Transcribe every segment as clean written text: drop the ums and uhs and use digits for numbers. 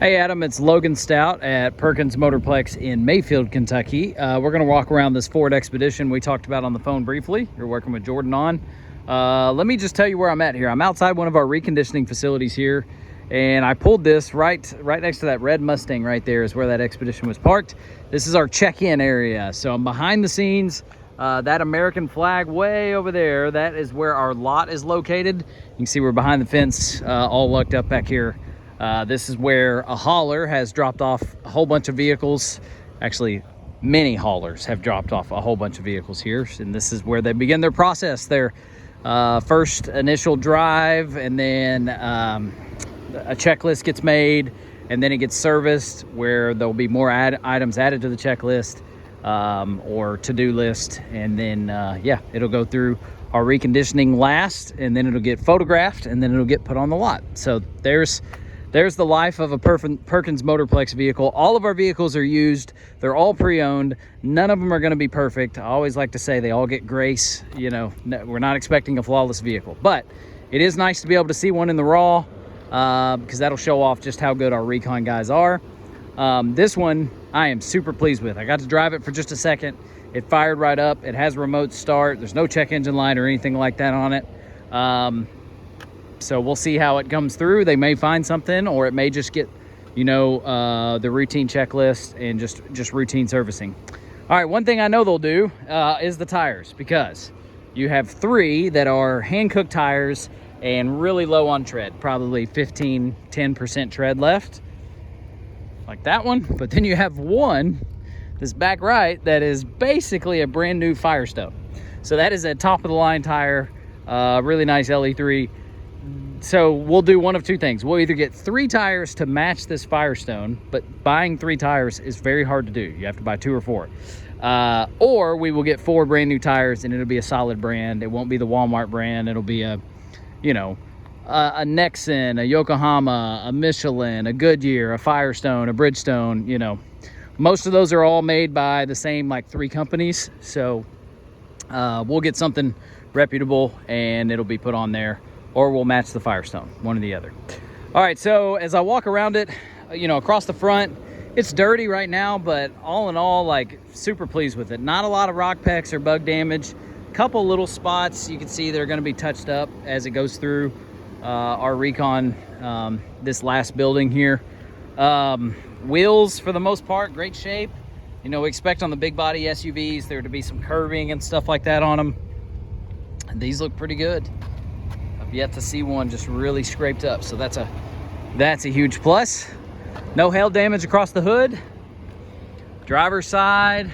Hey Adam, it's Logan Stout at Perkins Motorplex in Mayfield, Kentucky. We're going to walk around this Ford Expedition we talked about on the phone briefly. You're working with Jordan on. Let me just tell you where I'm at here. I'm outside one of our reconditioning facilities here, and I pulled this right next to that red Mustang right there is where that Expedition was parked. This is our check-in area. So I'm behind the scenes. That American flag way over there, that is where our lot is located. You can see we're behind the fence, all lucked up back here. This is where a hauler has dropped off a whole bunch of vehicles. Actually, many haulers have dropped off a whole bunch of vehicles here. And this is where they begin their process, their first initial drive, and then a checklist gets made, and then it gets serviced where there'll be more items added to the checklist or to-do list. And then, yeah, it'll go through our reconditioning last, and then it'll get photographed, and then it'll get put on the lot. So there's the life of a Perkins Motorplex vehicle. All of our vehicles are used. They're all pre-owned. None of them are going to be perfect. I always like to say they all get grace. You know, we're not expecting a flawless vehicle, but it is nice to be able to see one in the raw because that'll show off just how good our recon guys are. This one I am super pleased with. I got to drive it for just a second. It fired right up. It has remote start. There's no check engine light or anything like that on it. So we'll see how it comes through. They may find something, or it may just get, you know, the routine checklist and just routine servicing. All right, one thing I know they'll do is the tires, because you have 3 that are hand-cooked tires and really low on tread, probably 10% tread left, like that one. But then you have one, this back right, that is basically a brand new Firestone. So that is a top-of-the-line tire, really nice LE3. So we'll do one of 2 things. We'll either get 3 tires to match this Firestone, but buying 3 tires is very hard to do. You have to buy 2 or 4. Or we will get 4 brand new tires, and it'll be a solid brand. It won't be the Walmart brand. It'll be a, you know, a Nexen, a Yokohama, a Michelin, a Goodyear, a Firestone, a Bridgestone. You know, most of those are all made by the same like 3 companies. So we'll get something reputable, and it'll be put on there. Or we'll match the Firestone, one or the other. All right, so as I walk around it, you know, across the front, it's dirty right now, but all in all, like, super pleased with it. Not a lot of rock pecks or bug damage. Couple little spots you can see that are gonna be touched up as it goes through our recon, this last building here. Wheels, for the most part, great shape. You know, we expect on the big body SUVs there to be some curving and stuff like that on them. And these look pretty good. Yet to see one just really scraped up, so that's a huge plus. No hail damage across the hood. Driver's side,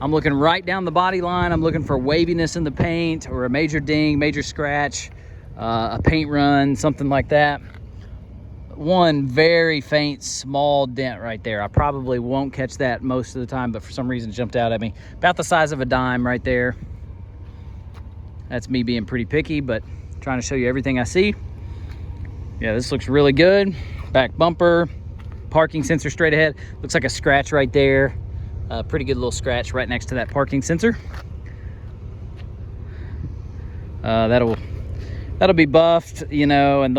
I'm looking right down the body line. I'm looking for waviness in the paint, or a major ding, major scratch, a paint run, something like that. One very faint small dent right there. I probably won't catch that most of the time, but for some reason it jumped out at me. About the size of a dime right there. That's me being pretty picky, but trying to show you everything I see. Yeah, this looks really good. Back bumper, parking sensor straight ahead. Looks like a scratch right there. Pretty good little scratch right next to that parking sensor. That'll be buffed, you know, and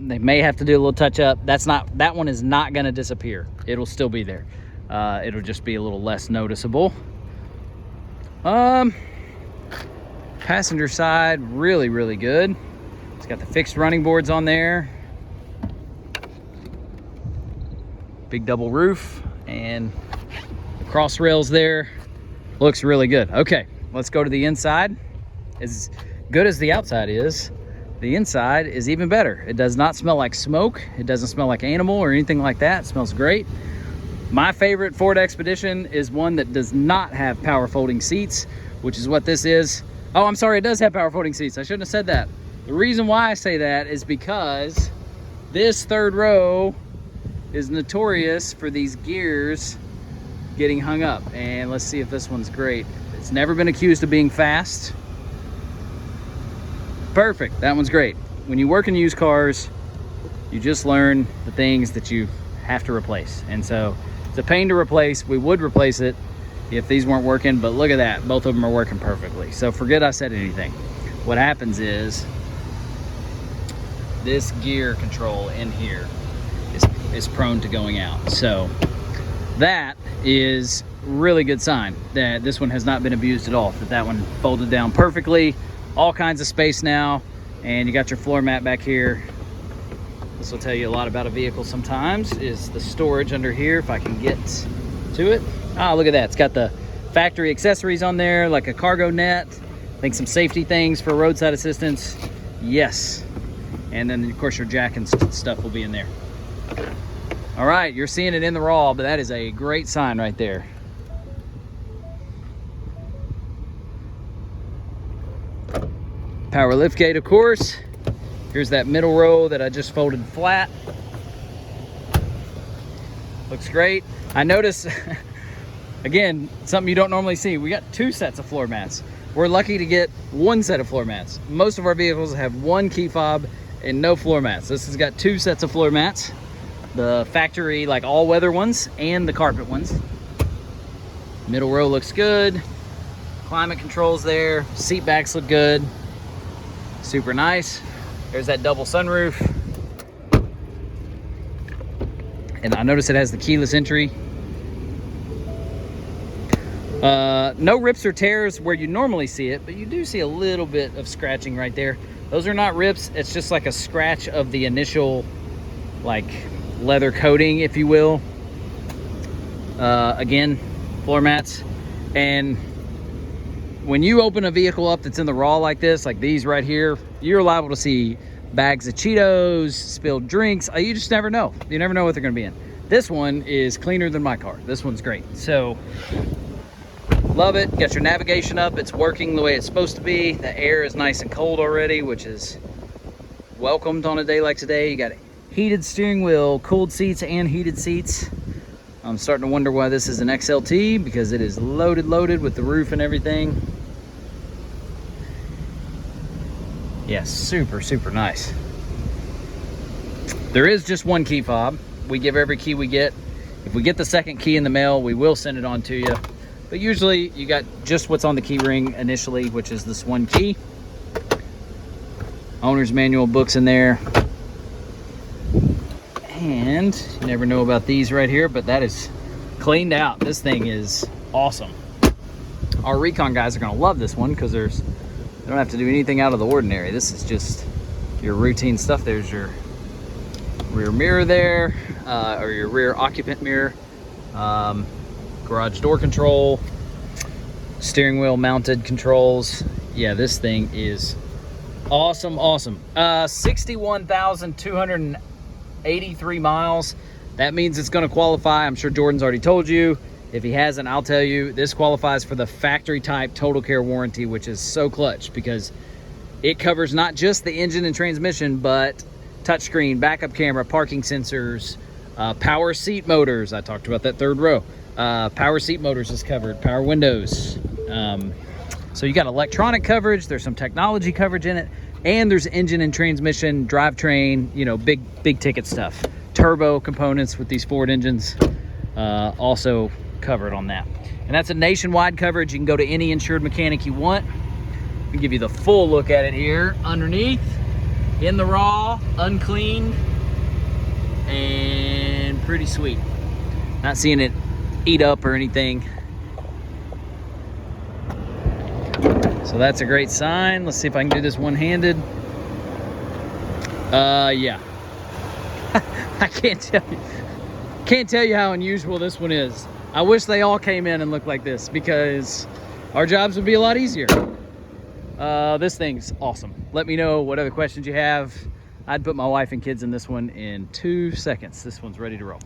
they may have to do a little touch up. That one is not gonna disappear. It'll still be there. It'll just be a little less noticeable. Passenger side, really, really good. It's got the fixed running boards on there. Big double roof, and the cross rails there. Looks really good. Okay, let's go to the inside. As good as the outside is, the inside is even better. It does not smell like smoke. It doesn't smell like animal or anything like that. It smells great. My favorite Ford Expedition is one that does not have power folding seats, which is what this is. Oh, I'm sorry, it does have power folding seats. I shouldn't have said that. The reason why I say that is because this 3rd row is notorious for these gears getting hung up. And let's see if this one's great. It's never been accused of being fast. Perfect, that one's great. When you work in used cars, you just learn the things that you have to replace. And so it's a pain to replace. We would replace it if these weren't working, but look at that, both of them are working perfectly. So forget I said anything. What happens is this gear control in here is prone to going out. So that is really good sign that this one has not been abused at all, that one folded down perfectly, all kinds of space now, and you got your floor mat back here. This will tell you a lot about a vehicle sometimes, is the storage under here, if I can get to it. Ah, look at that, it's got the factory accessories on there, like a cargo net, I think some safety things for roadside assistance. Yes, and then of course your jack and stuff will be in there. All right, you're seeing it in the raw, but that is a great sign right there. Power lift gate, of course. Here's that middle row that I just folded flat. Looks great. I notice, again, something you don't normally see. We got 2 sets of floor mats. We're lucky to get 1 set of floor mats. Most of our vehicles have 1 key fob and no floor mats. This has got 2 sets of floor mats. The factory, like all-weather ones, and the carpet ones. Middle row looks good. Climate controls there. Seat backs look good. Super nice. There's that double sunroof. And I notice it has the keyless entry. No rips or tears where you normally see it, but you do see a little bit of scratching right there. Those are not rips. It's just like a scratch of the initial, like, leather coating, if you will. Again, floor mats. And when you open a vehicle up that's in the raw like this, like these right here, you're liable to see bags of Cheetos, spilled drinks. You just never know. You never know what they're going to be in. This one is cleaner than my car. This one's great. So love it. Got your navigation up. It's working the way it's supposed to be. The air is nice and cold already, which is welcomed on a day like today. You got heated steering wheel, cooled seats, and heated seats. I'm starting to wonder why this is an XLT, because it is loaded with the roof and everything. Yes, super nice. There is just 1 key fob. We give every key we get. If we get the second key in the mail, we will send it on to you. But usually you got just what's on the key ring initially, which is this 1 key. Owner's manual books in there. And you never know about these right here, but that is cleaned out. This thing is awesome. Our recon guys are gonna love this one because they don't have to do anything out of the ordinary. This is just your routine stuff. There's your rear mirror there, or your rear occupant mirror. Garage door control, steering wheel mounted controls. Yeah, this thing is awesome. 61,283 miles. That means it's going to qualify. I'm sure Jordan's already told you. If he hasn't, I'll tell you, this qualifies for the factory type total care warranty, which is so clutch because it covers not just the engine and transmission, but touchscreen, backup camera, parking sensors, power seat motors. I talked about that 3rd row. Power seat motors is covered, power windows. So you got electronic coverage, there's some technology coverage in it, and there's engine and transmission, drivetrain, you know, big ticket stuff. Turbo components with these Ford engines, also covered on that. And that's a nationwide coverage. You can go to any insured mechanic you want. We can give you the full look at it here. Underneath, in the raw, uncleaned, and pretty sweet. Not seeing it eat up or anything. So that's a great sign. Let's see if I can do this one-handed. Yeah. I can't tell you how unusual this one is. I wish they all came in and looked like this because our jobs would be a lot easier. This thing's awesome. Let me know what other questions you have. I'd put my wife and kids in this one in 2 seconds. This one's ready to roll.